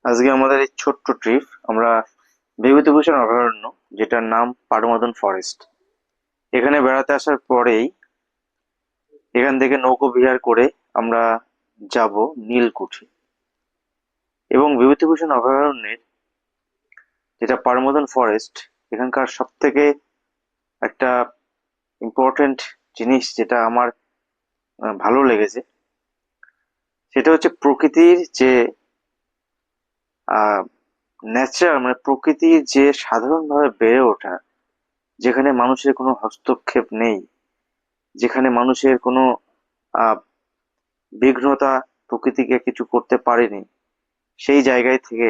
আজকে আমাদের এই ছোট্ট ট্রিপ আমরা বিভূতিভূষণ অভয়ারণ্য, যেটার নাম পারমাদন ফরেস্ট, এখানে বেড়াতে আসার পরেই এখান থেকে নৌকো বিহার করে আমরা যাব নীলকুঠি। এবং বিভূতিভূষণ অভয়ারণ্যের যেটা পারমাদন ফরেস্ট, এখানকার সব থেকে একটা ইম্পর্টেন্ট জিনিস যেটা আমার ভালো লেগেছে, সেটা হচ্ছে প্রকৃতির যে আহ ন্যাচারাল, মানে প্রকৃতির যে সাধারণভাবে বেড়ে ওঠা, যেখানে মানুষের কোনো হস্তক্ষেপ নেই, যেখানে মানুষের কোনো আহ বিঘ্নতা প্রকৃতিকে কিছু করতে পারেনি, সেই জায়গায় থেকে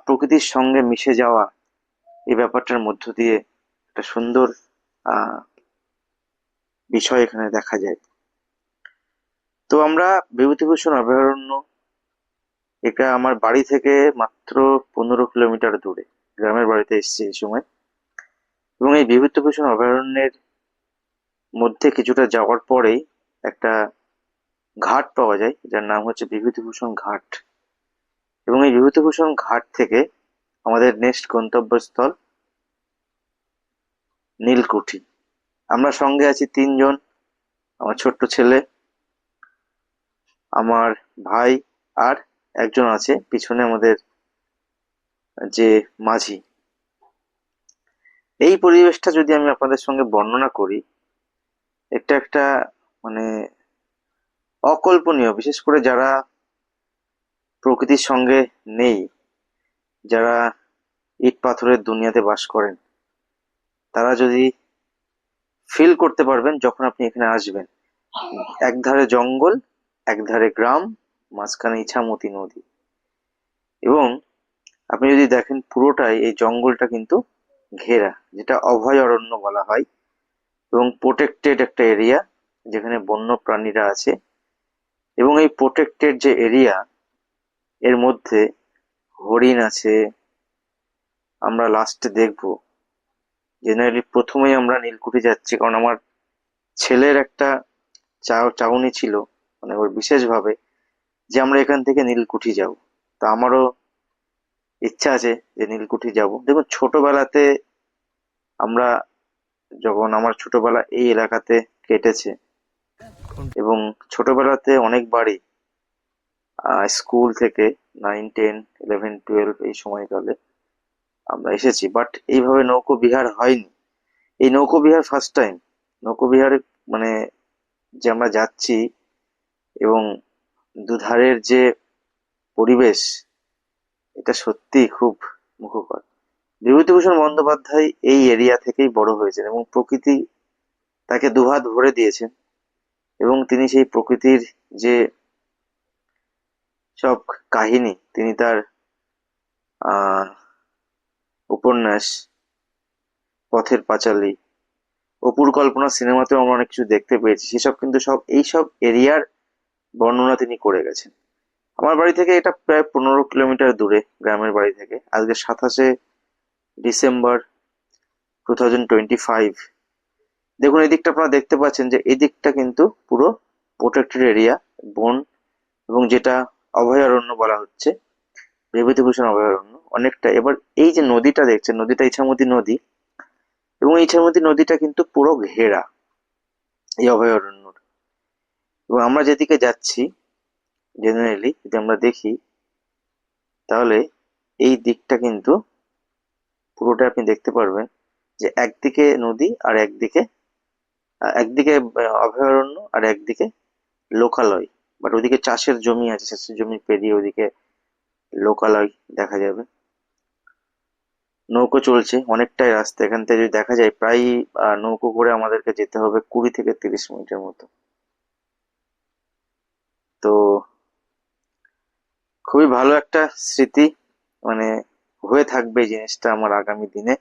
প্রকৃতির সঙ্গে মিশে যাওয়া, এই ব্যাপারটার মধ্য দিয়ে একটা সুন্দর আহ বিষয় এখানে দেখা যায়। তো আমরা বিভূতিভূষণ অভয়ারণ্য, এটা আমার বাড়ি থেকে মাত্র 15 কিলোমিটার দূরে, গ্রামের বাড়িতে এসেছি এই সময়। এবং এই বিভূতিভূষণ অভয়ারণ্যের মধ্যে কিছুটা যাওয়ার পরেই একটা ঘাট পাওয়া যায়, যার নাম হচ্ছে বিভূতিভূষণ ঘাট। এবং এই বিভূতিভূষণ ঘাট থেকে আমাদের নেক্সট গন্তব্যস্থল নীলকুঠি। আমরা সঙ্গে আছি 3 জন, আমার ছোট্ট ছেলে, আমার ভাই, আর একজন আছে পিছনে আমাদের যে মাঝি। এই পরিবেশটা যদি আমি আপনাদের সঙ্গে বর্ণনা করি, এটা একটা মানে অকল্পনীয়, বিশেষ করে যারা প্রকৃতির সঙ্গে নেই, যারা ইট পাথরের দুনিয়াতে বাস করেন, তারা যদি ফিল করতে পারবেন যখন আপনি এখানে আসবেন। একধারে জঙ্গল, একধারে গ্রাম, মাঝখানে ইছামতি নদী। এবং আপনি যদি দেখেন পুরোটাই এই জঙ্গলটা কিন্তু ঘেরা, যেটা অভয়ারণ্য বলা হয়, এবং প্রোটেক্টেড একটা এরিয়া যেখানে বন্য প্রাণীরা আছে। এবং এই প্রোটেক্টেড যে এরিয়া, এর মধ্যে হরিণ আছে। আমরা লাস্টে দেখবো, জেনারেলি প্রথমেই আমরা নীলকুঠি যাচ্ছি কারণ আমার ছেলের একটা চাউনি ছিল, মানে ওর বিশেষ ভাবে, যে আমরা এখান থেকে নীলকুঠি যাব। তা আমারও ইচ্ছা আছে যে নীলকুঠি যাব। দেখুন, ছোটবেলাতে আমরা, যখন আমার ছোটবেলা এই এলাকাতে কেটেছে, এবং ছোটবেলাতে অনেকবারই স্কুল থেকে 9, 10, 11, 12 এই সময়কালে আমরা এসেছি, বাট এইভাবে নৌকো বিহার হয়নি। এই নৌকো বিহার ফার্স্ট টাইম। নৌকো বিহারে মানে যে আমরা যাচ্ছি, এবং দুধারের যে পরিবেশ, এটা সত্যি খুব মুখকর। বিভূতিভূষণ বন্দ্যোপাধ্যায় এই এরিয়া থেকেই বড় হয়েছেন, এবং প্রকৃতি তাকে দুহাত ভরে দিয়েছেন। এবং তিনি সেই প্রকৃতির যে সব কাহিনী, তিনি তার আহ উপন্যাস পথের পাঁচালী, অপুর কল্পনা সিনেমাতেও আমরা অনেক কিছু দেখতে পেয়েছি, সেসব কিন্তু সব এইসব এরিয়ার বর্ণনা তিনি করে গেছেন। আমার বাড়ি থেকে এটা প্রায় 15 কিলোমিটার দূরে, গ্রামের বাড়ি থেকে। আজকে 27 ডিসেম্বর 2025। দেখুন, এই দিকটা আপনারা দেখতে পাচ্ছেন যে এই দিকটা কিন্তু পুরো প্রোটেক্টেড এরিয়া, বন, এবং যেটা অভয়ারণ্য বলা হচ্ছে, বিভূতিভূষণ অভয়ারণ্য অনেকটা। এবার এই যে নদীটা দেখছেন, নদীটা ইছামতি নদী, এবং এই ইছামতি নদীটা কিন্তু পুরো ঘেরা এই অভয়ারণ্য। এবং আমরা যেদিকে যাচ্ছি, জেনারেলি যদি আমরা দেখি, তাহলে এই দিকটা কিন্তু পুরোটা আপনি দেখতে পারবেন যে একদিকে নদী আর একদিকে একদিকে অভয়ারণ্য আর একদিকে লোকালয়। বাট ওদিকে চাষের জমি আছে, চাষের জমি পেরিয়ে ওদিকে লোকালয় দেখা যাবে। নৌকো চলছে অনেকটাই রাস্তা, এখান থেকে যদি দেখা যায় প্রায় নৌকো করে আমাদেরকে যেতে হবে 20 থেকে 30 মিনিটের মতো। তো খুবই ভালো একটা স্মৃতি, মানে হয়ে থাকবে এই জিনিসটা আমার আগামী দিনে।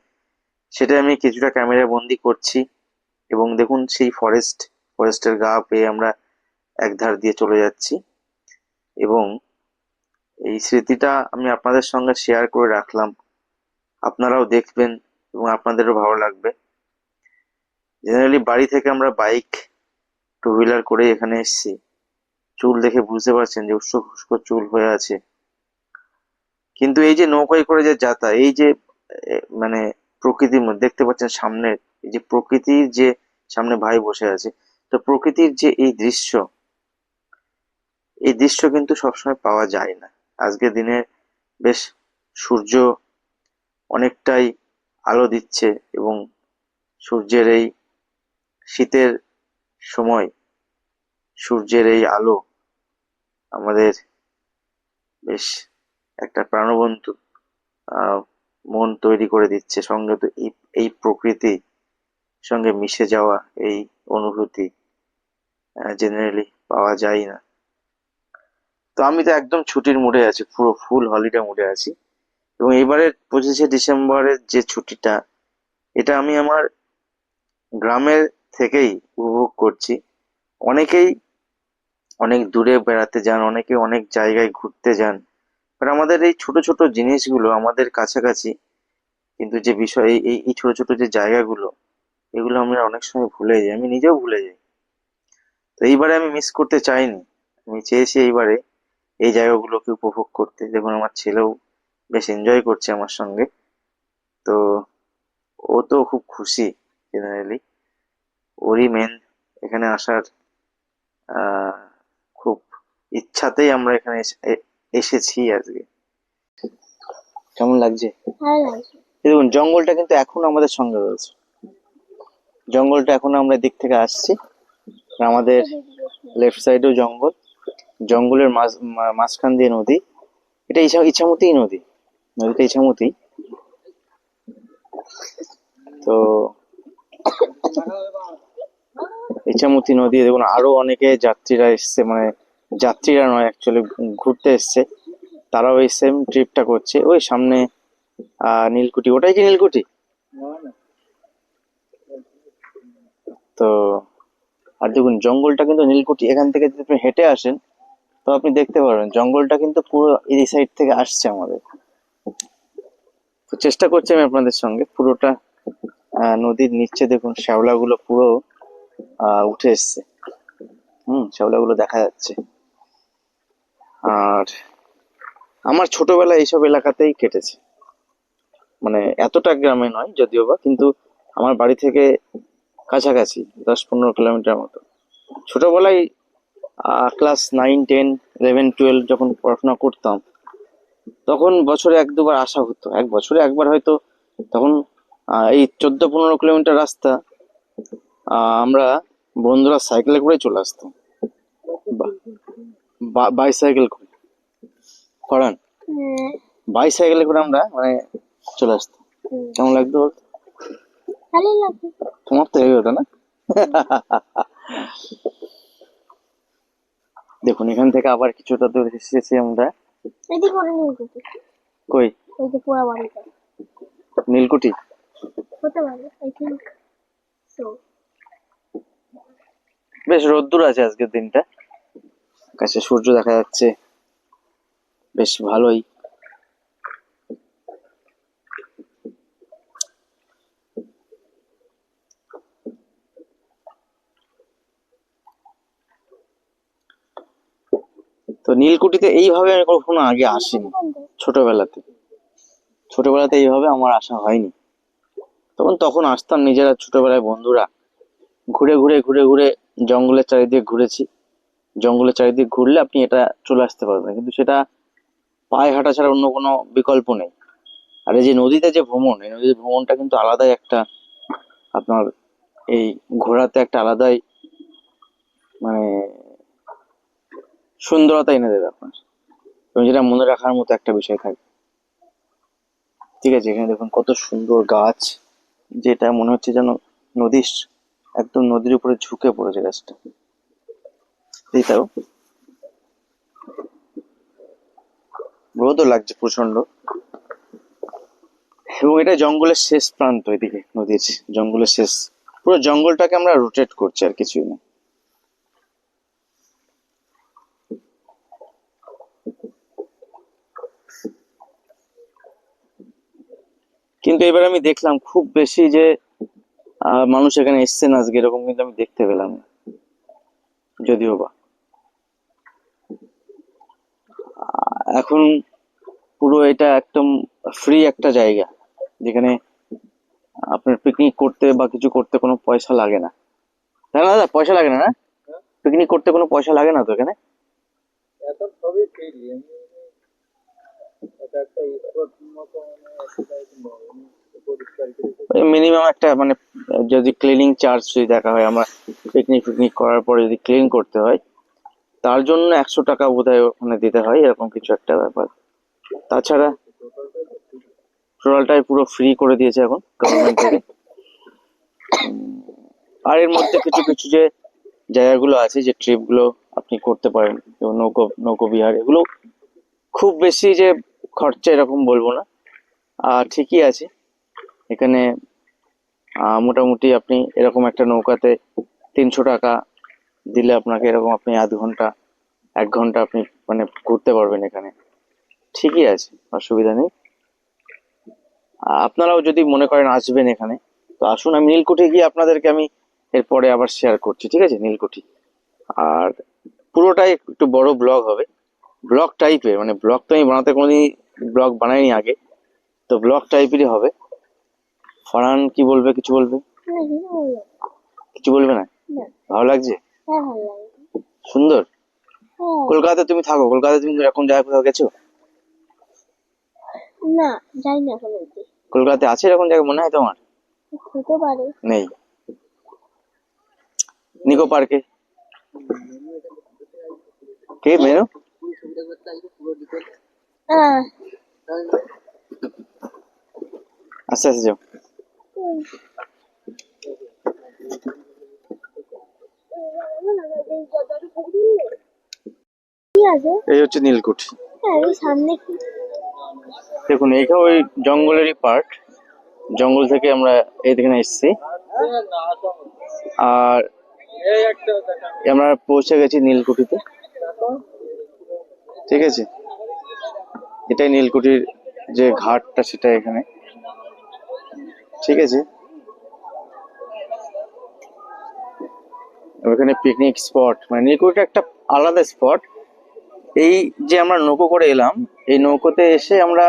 সেটা আমি কিছুটা ক্যামেরা বন্দি করছি। এবং দেখুন, সেই ফরেস্টের গা পেয়ে আমরা এক ধার দিয়ে চলে যাচ্ছি। এবং এই স্মৃতিটা আমি আপনাদের সঙ্গে শেয়ার করে রাখলাম, আপনারাও দেখবেন এবং আপনাদেরও ভালো লাগবে। জেনারেলি বাড়ি থেকে আমরা বাইক, টু হুইলার করে এখানে এসেছি। চুল দেখে বুঝতে পারছেন যে উস্কো খুস্কো চুল হয়ে আছে। কিন্তু এই যে নৌকায় করে যে যাত্রা, এই যে মানে প্রকৃতির মধ্যে দেখতে পাচ্ছেন সামনে, এই যে প্রকৃতির যে সামনে ভাই বসে আছে, তো প্রকৃতির যে এই দৃশ্য, এই দৃশ্য কিন্তু সবসময় পাওয়া যায় না। আজকের দিনে বেশ সূর্য অনেকটাই আলো দিচ্ছে, এবং সূর্যের এই শীতের সময় সূর্যের এই আলো আমাদের বেশ একটা প্রাণবন্ত আহ মন তৈরি করে দিচ্ছে। সঙ্গে তো এই এই প্রকৃতি সঙ্গে মিশে যাওয়া এই অনুভূতি জেনারেলি পাওয়া যায় না। তো আমি তো একদম ছুটির মুডে আছি, পুরো ফুল হলিডে মুডে আছি। এবং এবারের 25শে ডিসেম্বরের যে ছুটিটা, এটা আমি আমার গ্রামের থেকেই উপভোগ করছি। অনেকেই অনেক দূরে বেড়াতে যান, অনেকে অনেক জায়গায় ঘুরতে যান, বাট আমাদের এই ছোট ছোট জিনিসগুলো আমাদের কাছাকাছি, কিন্তু যে বিষয় এই এই এই ছোট ছোট যে জায়গাগুলো, এগুলো আমরা অনেক সময় ভুলে যাই, আমি নিজেও ভুলে যাই। তো এইবারে আমি মিস করতে চাইনি, আমি চেয়েছি এইবারে এই জায়গাগুলোকে উপভোগ করতে। দেখুন আমার ছেলেও বেশ এনজয় করছে আমার সঙ্গে। তো ও তো খুব খুশি জেনারেলি, ওরই মেন এখানে আসার আহ খুব ইচ্ছাতেই আমরা এখানে এসেছি আজকে। কেমন লাগছে? ভালো লাগছে। দেখুন জঙ্গলটা কিন্তু এখনো আমাদের সঙ্গে রয়েছে, জঙ্গলটা এখনো আমরা দিক থেকে আসছি। আর আমাদের লেফট সাইডেও জঙ্গল, জঙ্গলের মাঝখান দিয়ে নদী। এটা ইছামতি নদী, নদীটা ইছামতি। তো ইছামতি নদী, দেখুন আরো অনেকে যাত্রীরা এসছে, মানে যাত্রীরা নয় অ্যাকচুয়ালি, ঘুরতে এসছে, তারাও এই সেম ট্রিপটা করছে। ওই সামনে নীলকুঠি, ওটাই কি নীলকুঠি? তো আর দেখুন জঙ্গলটা কিন্তু নীলকুঠি, এখান থেকে যদি আপনি হেঁটে আসেন তো আপনি দেখতে পারবেন জঙ্গলটা কিন্তু পুরো এই সাইড থেকে আসছে আমাদের। তো চেষ্টা করছি আমি আপনাদের সঙ্গে পুরোটা নদীর নিচে দেখুন শ্যাওলাগুলো পুরো উঠে এসছে, শ্যাওলাগুলো দেখা যাচ্ছে। আর আমার ছোটবেলা এইসব এলাকাতেই কেটেছে, মানে এতটা গ্রামে নয় যদিও বা, কিন্তু আমার বাড়ি থেকে কাছাকাছি 10-15 কিলোমিটার মতো। ছোটবেলায় ক্লাস 9, 10, 11, 12 যখন পড়াশোনা করতাম, তখন বছরে 1-2বার আসা হতো, এক বছরে একবার হয়তো। তখন এই 14-15 কিলোমিটার রাস্তা আমরা বন্ধুরা সাইকেলে করে চলে আসতাম, বাইসাইকেল করে, করান বাইসাইকেলে করে আমরা মানে চলে আসতাম। কেমন লাগতো বলতো? ভালো লাগছে। তোমার তো হেভি হতো না? দেখুন এখান থেকে আবার কিছুটা দূর এসেছি আমরা। এদিকে ওটা নীলকুঠি। কই? ওই যে পোড়া বাড়িটা। নীলকুঠি হতে পারে, আই থিঙ্ক সো। বেশ রোদ্দুর আছে আজকের দিনটা, কাছে সূর্য দেখা যাচ্ছে, বেশ ভালোই। তো নীলকুঠিতে এইভাবে আমি কখনো আগে আসিনি, ছোটবেলাতে ছোটবেলাতে এইভাবে আমার আসা হয়নি। তখন আসতাম নিজেরা ছোটবেলায় বন্ধুরা, ঘুরে ঘুরে ঘুরে ঘুরে জঙ্গলের চারিদিকে ঘুরেছি। জঙ্গলের চারিদিকে ঘুরলে আপনি এটা চলে আসতে পারবেন, কিন্তু সেটা পায়ে হাঁটা ছাড়া অন্য কোনো বিকল্প নেই। আর এই যে নদীতে যে ভ্রমণ, এই নদীর ভ্রমণটা কিন্তু আলাদাই একটা, আপনার এই ঘোরাতে একটা আলাদাই মানে সুন্দরতা এনে দেবে আপনার, এবং যেটা মনে রাখার মতো একটা বিষয় থাকবে। ঠিক আছে, এখানে দেখুন কত সুন্দর গাছ, যেটা মনে হচ্ছে যেন নদীর একদম নদীর উপরে ঝুঁকে পড়েছে গাছটা, এটাও রোদও লাগছে প্রচন্ড। এবং এটা জঙ্গলের শেষ প্রান্ত, এদিকে নদীর জঙ্গলের শেষ, পুরো জঙ্গলটাকে আমরা রোটেট করছি, আর কিছুই না। কিন্তু এবার আমি দেখলাম খুব বেশি যে মানুষ এখানে এসছেন আজকে, এরকম কিন্তু আমি দেখতে পেলাম না, যদিও বা এখন পুরো এটা একদম ফ্রি একটা জায়গা, যেখানে আপনার পিকনিক করতে বা কিছু করতে কোনো পয়সা লাগে না, তাই না দাদা? পয়সা লাগে না, না? পিকনিক করতে কোনো পয়সা লাগে না তো এখানে? এখন সবই ফ্রি এমনি এটা একটা স্পট মতো মানে একটা পরিষ্কার করে মিনিমাম একটা মানে যদি ক্লিনিং চার্জ যদি দেখা হয়, আমরা পিকনিক করার পরে যদি ক্লিন করতে হয়, তার জন্য 100 টাকা বোধহয় ওখানে দিতে হয়, এরকম কিছু একটা ব্যাপার। তাছাড়া টোটালটাই পুরো ফ্রি করে দিয়েছে এখন গভর্নমেন্ট থেকে। আর এর মধ্যে কিছু কিছু যে জায়গাগুলো আছে, যে ট্রিপ গুলো আপনি করতে পারেন, যেমন নৌকো বিহার, এগুলো খুব বেশি যে খরচা এরকম বলবো না, ঠিকই আছে এখানে। মোটামুটি আপনি এরকম একটা নৌকাতে 300 টাকা দিলে আপনাকে এরকম আপনি আধ ঘন্টা 1 ঘন্টা আপনি মানে ঘুরতে পারবেন এখানে, ঠিকই আছে, অসুবিধা নেই। আপনারাও যদি মনে করেন আসবেন এখানে, তো আসুন। আমি নীলকুঠি গিয়ে আপনাদেরকে আমি এরপরে আবার শেয়ার করছি, ঠিক আছে? নীলকুঠি আর পুরোটাই একটু বড় ব্লগ হবে, ব্লগ টাইপের, মানে ব্লগ তো আমি বানাতে কোনোদিন ব্লগ বানাইনি আগে, তো ব্লগ টাইপেরই হবে। ফারহান কি বলবে? কিছু বলবে? না, কিছু বলবো না। কিছু বলবে না? না, ভালো লাগছে? হ্যাঁ ভালো লাগে। সুন্দর। হ্যাঁ। কলকাতায় তুমি থাকো, কলকাতায় তুমি এরকম জায়গায় কোথাও গেছো? না, যাই না এখন অব্দি। কলকাতায় আছে এরকম জায়গা মনে হয় তোমার? হতে পারে। নেই। নিকো পার্কে কে মেনু? সুবিধা করতে আসবে পুরো ডিটেল আহ, আস্তে আস্তে যাও। উম, কি আছে? এই হচ্ছে নীলকুঠি। হ্যাঁ, এই সামনে কি? দেখুন এইখানে ওই জঙ্গলেরই পার্ট, জঙ্গল থেকে আমরা এইখানে এসেছি। না আসা আর এই একটা দেখা আমরা পৌঁছে গেছি নীলকুঠিতে, ঠিক আছে? এটাই নীলকুঠির যে ঘাটটা, সেটা এখানে, ঠিক আছে? ওখানে পিকনিক স্পট, মানে নীলকুঠিটা একটা আলাদা স্পট। এই যে আমরা নৌকো করে এলাম, এই নৌকোতে এসে আমরা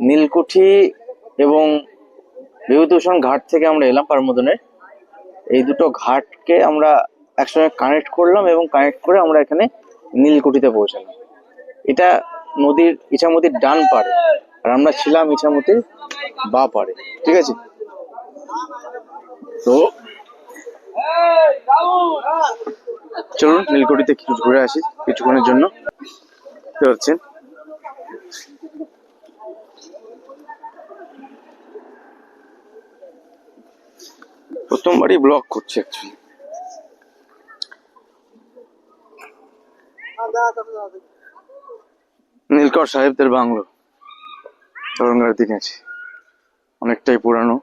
নীলকুঠি এবং বিভূতিভূষণ ঘাট থেকে আমরা এলাম পারমোদনের, এই দুটো ঘাটকে আমরা একসঙ্গে কানেক্ট করলাম এবং কানেক্ট করে আমরা এখানে নীলকুঠিতে পৌঁছালাম। এটা নদীর, ইছামতির ডান পাড়ে, আর আমরা ছিলাম ইছামতির বা পাড়ে, ঠিক আছে? তো চলুন নীলকুঠিতে কিছু ঘুরে আসি কিছুক্ষণের জন্য। কি হচ্ছেন? প্রথমবারই ব্লগ করছি অ্যাকচুয়ালি। নীলকর সাহেবদের বাংলো, তখনকার দিনে আছে, অনেকটাই পুরানো।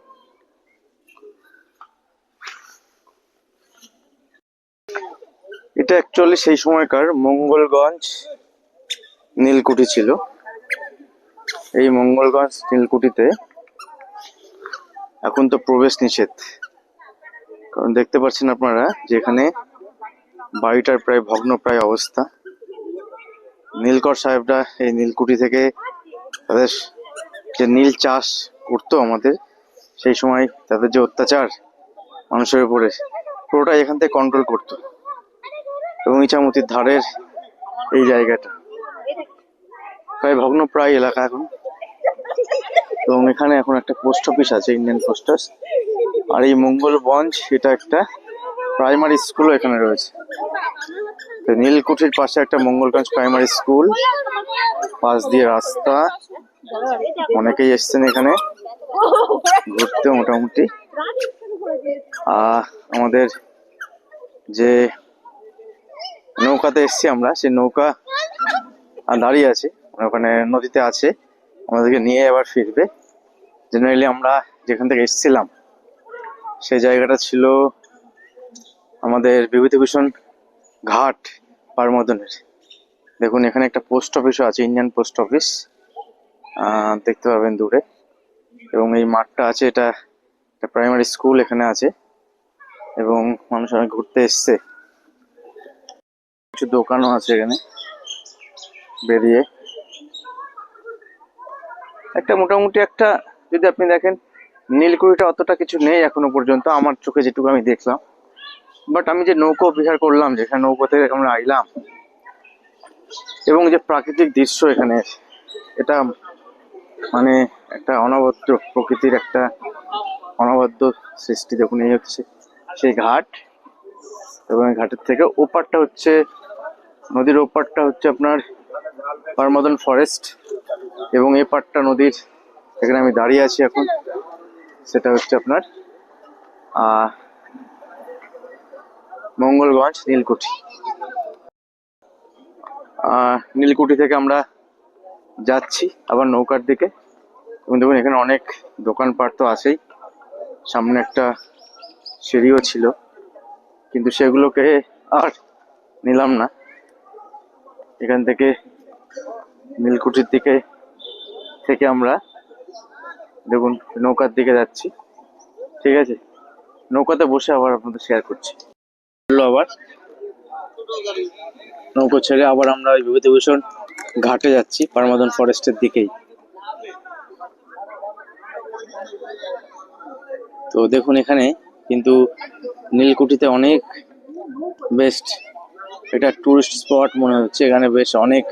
এটা অ্যাকচুয়ালি সেই সময়কার মঙ্গলগঞ্জ নীলকুঠি ছিল। এই মঙ্গলগঞ্জ নীলকুঠিতে এখন তো প্রবেশ নিষেধ, কারণ দেখতে পাচ্ছেন আপনারা যে এখানে বাড়িটার প্রায় ভগ্নপ্রায় অবস্থা। নীলকর সাহেবরা এই নীলকুঠি থেকে তাদের যে নীল চাষ করতো আমাদের, সেই সময় তাদের যে অত্যাচার মানুষের উপরে, পুরোটাই এখান থেকে কন্ট্রোল করতো। এবং ইছামতির ধারের এই জায়গাটা প্রায় ভগ্নপ্রায় এলাকা এখন, এবং এখানে এখন একটা পোস্ট অফিস আছে, ইন্ডিয়ান পোস্ট অফিস। আর এই মঙ্গলগঞ্জ, এটা একটা প্রাইমারি স্কুলও এখানে রয়েছে। তো নীলকুঠির পাশে একটা মঙ্গলগঞ্জ প্রাইমারি স্কুল, পাশ দিয়ে রাস্তা, অনেকেই এসছেন এখানে ঘুরতে মোটামুটি। আমাদের যে নৌকাতে এসছি আমরা, সেই নৌকা দাঁড়িয়ে আছে, মানে ওখানে নদীতে আছে, আমাদেরকে নিয়ে আবার ফিরবে। জেনারেলি আমরা যেখান থেকে এসেছিলাম সেই জায়গাটা ছিল আমাদের বিভূতিভূষণ ঘাট পারমদনের। দেখুন এখানে একটা পোস্ট অফিসও আছে, ইন্ডিয়ান পোস্ট অফিস, দেখতে পাবেন দূরে। এবং এই মাঠটা আছে, এটা একটা প্রাইমারি স্কুল এখানে আছে, এবং মানুষ অনেক ঘুরতে এসছে। কিছু দোকানও আছে এখানে বেরিয়ে। একটা মোটামুটি একটা, যদি আপনি দেখেন নীলকুঠিটা অতটা কিছু নেই এখনো পর্যন্ত আমার চোখে যেটুকু আমি দেখলাম। বাট আমি যে নৌকো বিহার করলাম, যেখানে নৌকো থেকে আমরা আইলাম, এবং যে প্রাকৃতিক দৃশ্য এখানে, এটা মানে একটা অনবদ্য প্রকৃতির একটা অনবদ্য সৃষ্টি। দেখুন এই হচ্ছে সেই ঘাট, এবং এই ঘাটের থেকে ওপারটা হচ্ছে, নদীর ওপারটা হচ্ছে আপনার পারমাদন ফরেস্ট, এবং এই পারটা নদীর, এখানে আমি দাঁড়িয়ে আছি এখন, সেটা হচ্ছে আপনার মঙ্গলগঞ্জ নীলকুঠি। নীলকুঠি থেকে আমরা যাচ্ছি আবার নৌকার দিকে, এবং দেখুন এখানে অনেক দোকানপাট তো আছেই, সামনে একটা সিঁড়িও ছিল, কিন্তু সেগুলোকে আর নিলাম না। এখান থেকে নীলকুঠির দিকে থেকে আমরা দেখুন নৌকার দিকে যাচ্ছি। ঠিক আছে, নৌকাতে বসে আবার আপনাদের শেয়ার করছি। আবার নৌকো ছেড়ে আবার আমরা ওই বিভূতিভূষণ ঘাটে যাচ্ছি, পারমাদন ফরেস্টের দিকেই। তো দেখুন এখানে কিন্তু নীলকুঠিতে অনেক বেস্ট, এটা টুরিস্ট স্পট মনে হচ্ছে, এখানে বেশ অনেক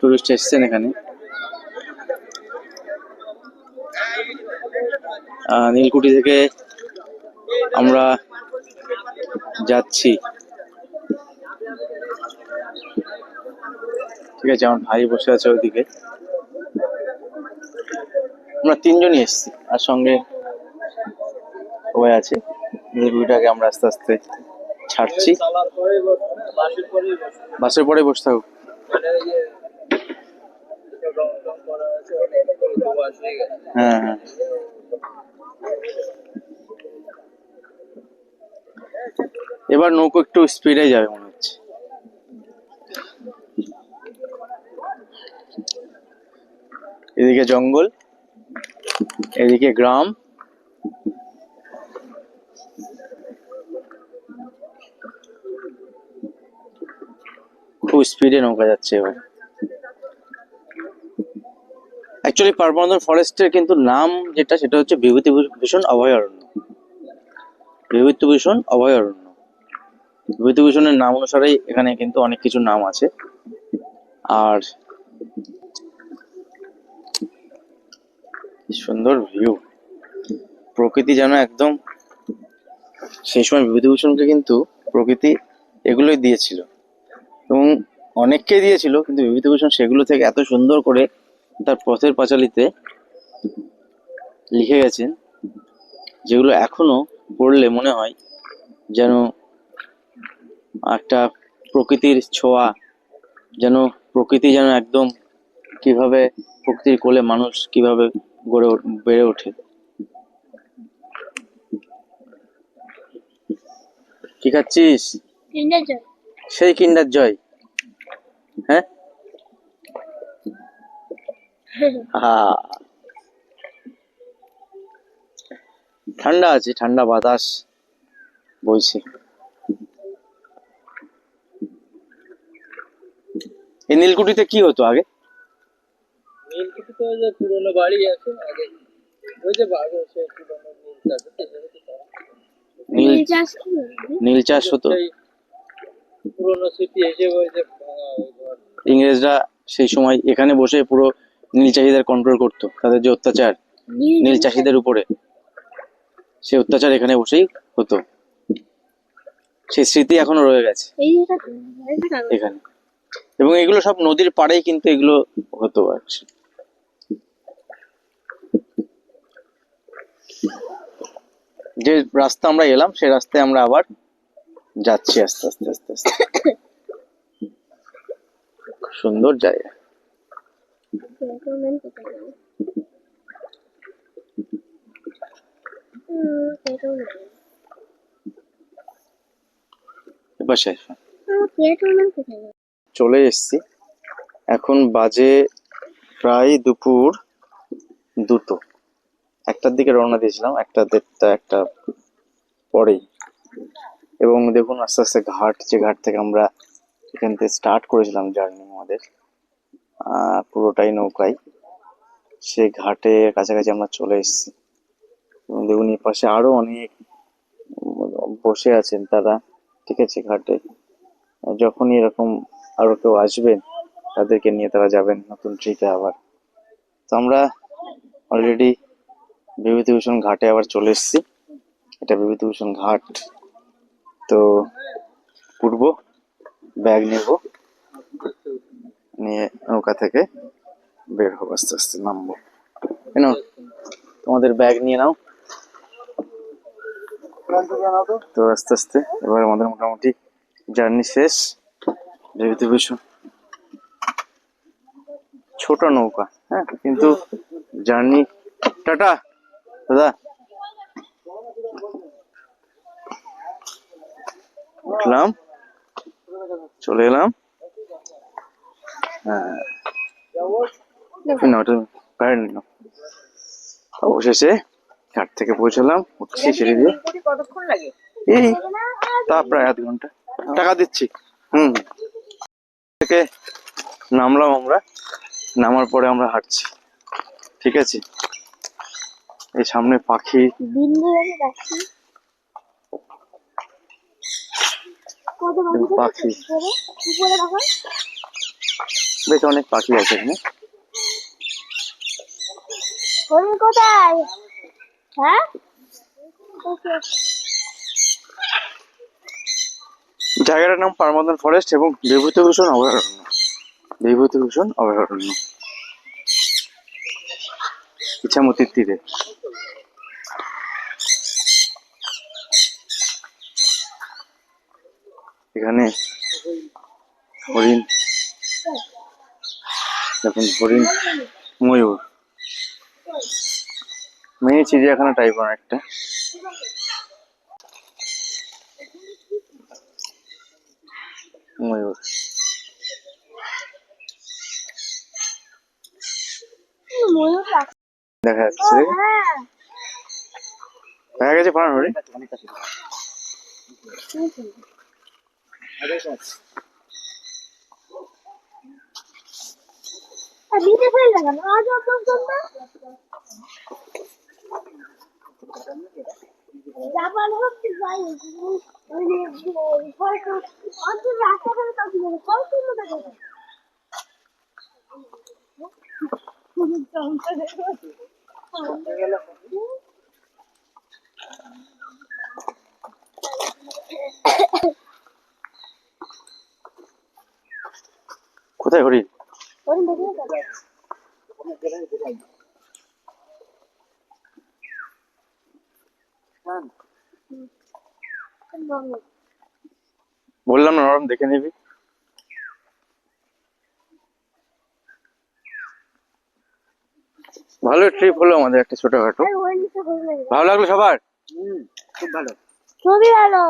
টুরিস্ট এসছেন এখানে। নীলকুঠি থেকে আমরা যাচ্ছি। ঠিক আছে, আমার ভাই বসে আছে ওইদিকে, আমরা তিনজনই এসছি, আর সঙ্গে সবাই আছে। নীলকুঠিটাকে আমরা আস্তে আস্তে ছাড়ছি। চালার পরেই বসবে না, বাসের পরেই বসবে। বাসের পরে বসে থাকো। মানে এই যে রং টং করা আছে, অনেক বাস হয়ে গেছে। হ্যাঁ হ্যাঁ, এবার নৌকো একটু স্পিডে যাবে মনে হচ্ছে। এদিকে জঙ্গল, এদিকে গ্রাম, খুব স্পিডে নৌকা যাচ্ছে এবার। অ্যাকচুয়ালি পারমানন্দ ফরেস্টের কিন্তু নাম যেটা, সেটা হচ্ছে বিভূতিভূষণ অভয়ারণ্য। বিভূতিভূষণ অভয়ারণ্য, বিভূতিভূষণের নাম অনুসারেই এখানে কিন্তু অনেক কিছু নাম আছে। আর কি সুন্দর ভিউ, প্রকৃতি যেন একদম, সেই সময় বিভূতিভূষণকে কিন্তু প্রকৃতি এগুলোই দিয়েছিল, এবং অনেককে দিয়েছিল, কিন্তু বিভূতিভূষণ সেগুলো থেকে এত সুন্দর করে তার পথের পাঁচালীতে লিখে গেছেন, যেগুলো এখনো পড়লে মনে হয় যেন একটা প্রকৃতির ছোঁয়া, যেন প্রকৃতি যেন একদম কিভাবে, প্রকৃতির কোলে মানুষ কিভাবে বেড়ে ওঠে। কি খাচ্ছিস? কিন্ডার জয়। সেই কিন্ডার জয়। হ্যাঁ, ঠান্ডা আছে, ঠান্ডা বাতাস বইছে। এই নীলকুঠিতে কি হতো আগে? নীলকুঠিতে ওই যে পুরোনো বাড়ি আছে আগে, ওই যে বাড়ি আছে পুরোনো নীল আছে, সেখানে তো তারা নীল নীল চাষ কি বলবি? নীল চাষ হতো। সেই পুরোনো স্মৃতি হিসেবে ওই যে ভাঙা ওই ঘর। ইংরেজরা সেই সময় এখানে বসে পুরো নীল চাষিদের কন্ট্রোল করতো, তাদের যে অত্যাচার নীল চাষিদের উপরে, সেই অত্যাচার এখানে বসেই হতো। সেই স্মৃতি এখনো রয়ে গেছে এই যে এটা কাগজ। এখানে, এবং এগুলো সব নদীর পাড়েই কিন্তু এগুলো হতো আর কি। যে রাস্তা আমরা এলাম, সেই রাস্তায় আমরা আবার যাচ্ছি আস্তে আস্তে আস্তে আস্তে। খুব সুন্দর জায়গা। পেট্রোল কোথায় গেল? পেট্রোল এবার শেষ। পেট্রোল কোথায় গেল? চলে এসেছি, এখন বাজে প্রায় দুপুর 2টো। 1টার দিকে রওনা দিয়েছিলাম, 1টা 1:30 1টা পরেই। এবং দেখুন আস্তে আস্তে ঘাট, যে ঘাট থেকে আমরা এখান থেকে স্টার্ট করেছিলাম জার্নি আমাদের, পুরোটাই নৌকায়, সেই ঘাটের কাছাকাছি আমরা চলে এসেছি। এবং দেখুন এই পাশে আরো অনেক বসে আছেন তারা, ঠিক আছে, ঘাটে। যখনই এরকম আরো কেউ আসবেন তাদেরকে নিয়ে তারা যাবেন নতুন ট্রিপে আবার। তো আমরা অলরেডি বিভূতিভূষণ ঘাটে আবার চলে এসেছি। এটা বিভূতিভূষণ ঘাট। তো পূর্ব ব্যাগ নেব, নিয়ে নৌকা থেকে বের হবো, আস্তে আস্তে নামবো। কেন তোমাদের ব্যাগ নিয়ে নাও। তো আস্তে আস্তে এবার আমাদের মোটামুটি জার্নি শেষ। বিভূতিভূষণ ছোট নৌকা, হ্যাঁ, কিন্তু জার্নি। টাটা দাদা। উঠলাম, চলে এলাম। হ্যাঁ, না, ওটা কারেন্ট নিলাম। অবশেষে ঘাট থেকে পৌঁছলাম, উঠছি সিঁড়ি দিয়ে। কতক্ষণ লাগে? এই তা প্রায় আধ ঘন্টা। টাকা দিচ্ছি। থেকে নামলাম আমরা, নামার পরে আমরা হাঁটছি, ঠিক আছে। এই সামনে পাখি, বিন্দু আমি রাখছি কত পাখি উপরে উপরে রাখো বেশ অনেক পাখি আছে এখানে। হরিণ কোথায়? হ্যাঁ ওকে জায়গাটার নাম পারমদন ফরেস্ট এবং বিভূতিভূষণ অভয়ারণ্য। বিভূতিভূষণ অভয়ারণ্য ইছামতির তীরে। এখানে হরিণ, দেখুন হরিণ, ময়ূর, মিনি চিড়িয়াখানা টাইপ অনেকটা। ময়ূর ময়ূর রাখ দেখা যাচ্ছে, হ্যাঁ দেখা গেছে ফার্ম হরিণ। দিতে ফেল না কেন আজ পর্যন্ত জাপান হচ্ছে যাই অত রাস্তা করে কাজ করে কত সুন্দর দেখা কোথায় হরিণ? ওই দেখে বললাম না, নরম, দেখে নিবি। ভালো ট্রিপ হলো আমাদের একটা ছোটখাটো। ভালো লাগলো সবার? খুব ভালো। খুবই ভালো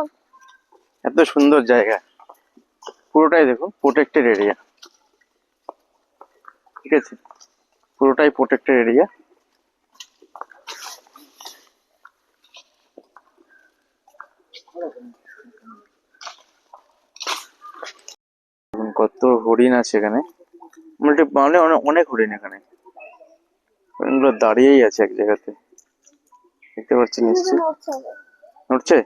এত সুন্দর জায়গা, পুরোটাই দেখুন প্রোটেক্টেড এরিয়া, ঠিক আছে, পুরোটাই প্রোটেক্টেড এরিয়া। কত হরিণ আছে এখানে, মানে অনেক অনেক হরিণ এখানে। হরিণগুলো দাঁড়িয়েই আছে এক জায়গাতে, দেখতে পাচ্ছি নিশ্চয়ই। নড়ছে?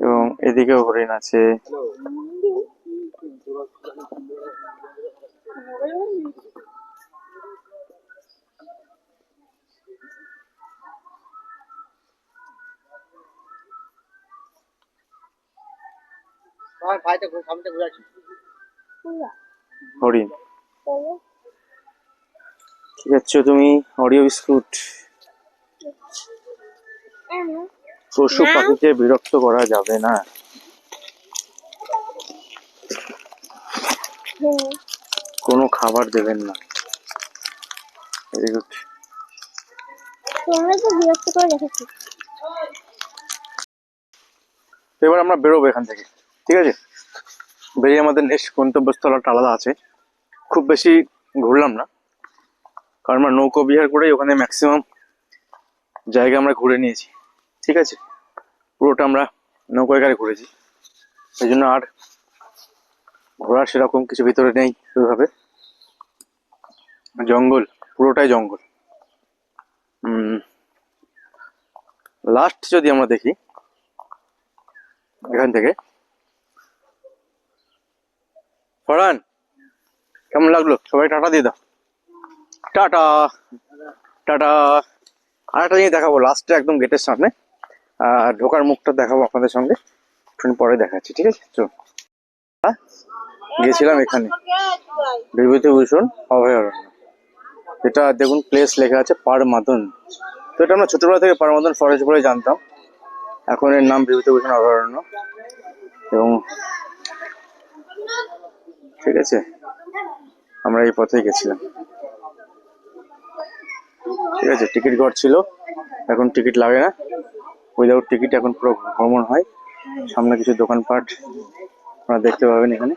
এবং এদিকেও হরিণ আছে। আমার ভাইটা সামনে ঘুরে আছে। হরিণ কি খাচ্ছ তুমি? Oreo biscuit. পশু পাখিকে বিরক্ত করা যাবে না। কোনো খাবার দেবেন না। Very good. তোমরা তো বিরক্ত করে রেখেছি এবার আমরা বেরোবো এখান থেকে, ঠিক আছে। বেরিয়ে আমাদের নেক্সট গন্তব্যস্থলটা আলাদা আছে। খুব বেশি ঘুরলাম না, কারণ আমরা নৌকো বিহার করেই ওখানে ম্যাক্সিমাম জায়গা আমরা ঘুরে নিয়েছি, ঠিক আছে। পুরোটা আমরা নৌকোয় করে ঘুরেছি, সেই জন্য আর ঘোরার সেরকম কিছু ভিতরে নেই ওইভাবে, জঙ্গল, পুরোটাই জঙ্গল। লাস্ট যদি আমরা দেখি এখান থেকে, ফরহান কেমন লাগলো? সবাই টাটা দিয়ে দাও। Tata tata. আর একটা জিনিস দেখাবো লাস্টে একদম গেটের সামনে, আর ঢোকার মুখটা দেখাবো আপনাদের সঙ্গে, একটু পরে দেখাচ্ছি, ঠিক আছে? চল। গেছিলাম এখানে বিভূতিভূষণ অভয়ারণ্য, এটা দেখুন প্লেস লেখা আছে পারমাদন। তো এটা আমরা ছোটবেলা থেকে পারমাদন ফরেস্ট বলে জানতাম, এখন এর নাম বিভূতিভূষণ অভয়ারণ্য। এবং ঠিক আছে, আমরা এই পথেই গেছিলাম। ঠিক আছে, টিকিট ঘর ছিল, এখন টিকিট লাগে না, উইদাউট টিকিট এখন পুরো ভ্রমণ হয়। সামনে কিছু দোকানপাট আপনারা দেখতে পাবেন এখানে।